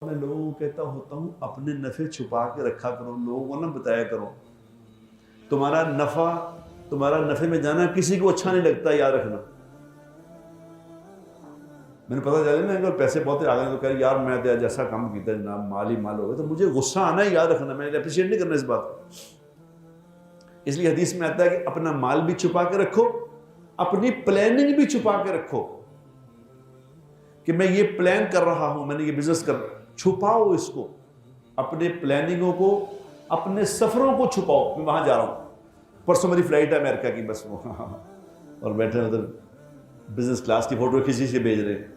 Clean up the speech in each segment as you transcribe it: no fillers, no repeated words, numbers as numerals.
میں لوگوں کو کہتا ہوتا ہوں اپنے نفع چھپا کے رکھا کرو، لوگوں کو نہ بتایا کرو۔ تمہارا نفع میں جانا کسی کو اچھا نہیں لگتا، یاد رکھنا۔ میں نے پتا چلا نا اگر پیسے بہت آ گئے تو کہہ یار میں جیسا کام کیتا جناب مال ہی مال ہو گیا، تو مجھے غصہ آنا ہے، یاد رکھنا، میں نے اپریشیٹ نہیں کرنا اس بات کو۔ اس لیے حدیث میں آتا ہے کہ اپنا مال بھی چھپا کے رکھو، اپنی پلاننگ بھی چھپا کے رکھو کہ میں یہ پلان کر رہا ہوں، میں نے یہ بزنس کر، چھپاؤ اس کو، اپنے پلاننگوں کو، اپنے سفروں کو چھپاؤ۔ میں وہاں جا رہا ہوں، پرسوں میری فلائٹ ہے امریکہ کی، بس وہ اور بیٹھے ادھر بزنس کلاس کی فوٹو کسی سے بھیج رہے ہیں۔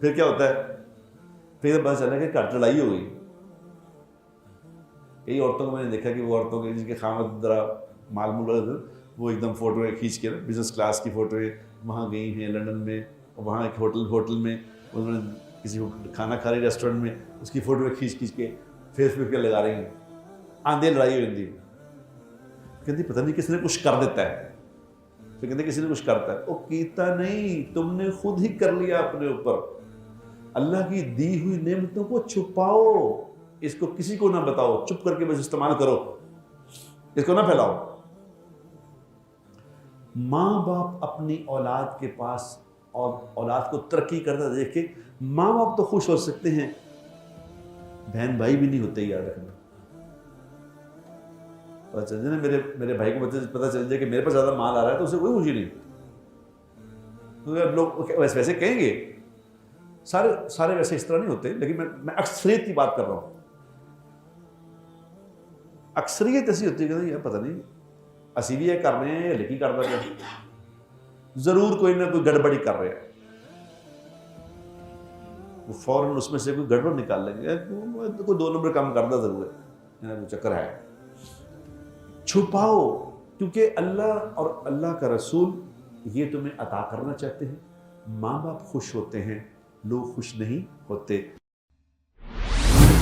پھر کیا ہوتا ہے، پھر پتا چلا کہ گھر لڑائی ہو گئی۔ کئی عورتوں کو میں نے دیکھا کہ وہ عورتوں کے جن کے خامد ذرا مال مول، وہ ایک دم فوٹو کھینچ کے بزنس کلاس کی فوٹو وہاں گئی ہیں لندن میں، وہاں ایک ہوٹل میں انہوں نے کسی کھانا کھا رہی ریسٹورنٹ میں، اس کی فوٹو کھینچ کے فیس بک پہ لگا رہی ہیں۔ آندھی لڑائی ہو جاتی، کہتی پتہ نہیں کس نے کچھ کر دیتا ہے، پھر کہتے کسی نے کچھ کرتا ہے، وہ کیتا نہیں، تم نے خود ہی کر لیا اپنے اوپر۔ اللہ کی دی ہوئی نعمتوں کو چھپاؤ، اس کو کسی کو نہ بتاؤ، چپ کر کے بس استعمال کرو، اس کو نہ پھیلاؤ۔ ماں باپ اپنی اولاد کے پاس اور اولاد کو ترقی کرتا دیکھ کے ماں باپ تو خوش ہو سکتے ہیں، بہن بھائی بھی نہیں ہوتے، یاد رکھنا۔ پتہ چل جائے نا میرے بھائی کو پتہ چل جائے کہ میرے پاس زیادہ مال آ رہا ہے تو اسے کوئی خوشی نہیں، کیونکہ لوگ ویسے کہیں گے، سارے ویسے اس طرح نہیں ہوتے، لیکن میں اکثریت کی بات کر رہا ہوں۔ اکثریت ایسی ہوتی ہے کہ یہ پتہ نہیں اسی بھی یہ کر رہے ہیں یا لکی کر رہے ہیں، ضرور کوئی نہ کوئی گڑبڑی کر رہے ہیں، وہ فوراً اس میں سے کوئی گڑبڑ نکال لیں گے، کوئی 2 نمبر کام کرتا ضرور ہے، وہ چکر ہے۔ چھپاؤ، کیونکہ اللہ اور اللہ کا رسول یہ تمہیں عطا کرنا چاہتے ہیں۔ ماں باپ خوش ہوتے ہیں، لوگ خوش نہیں ہوتے۔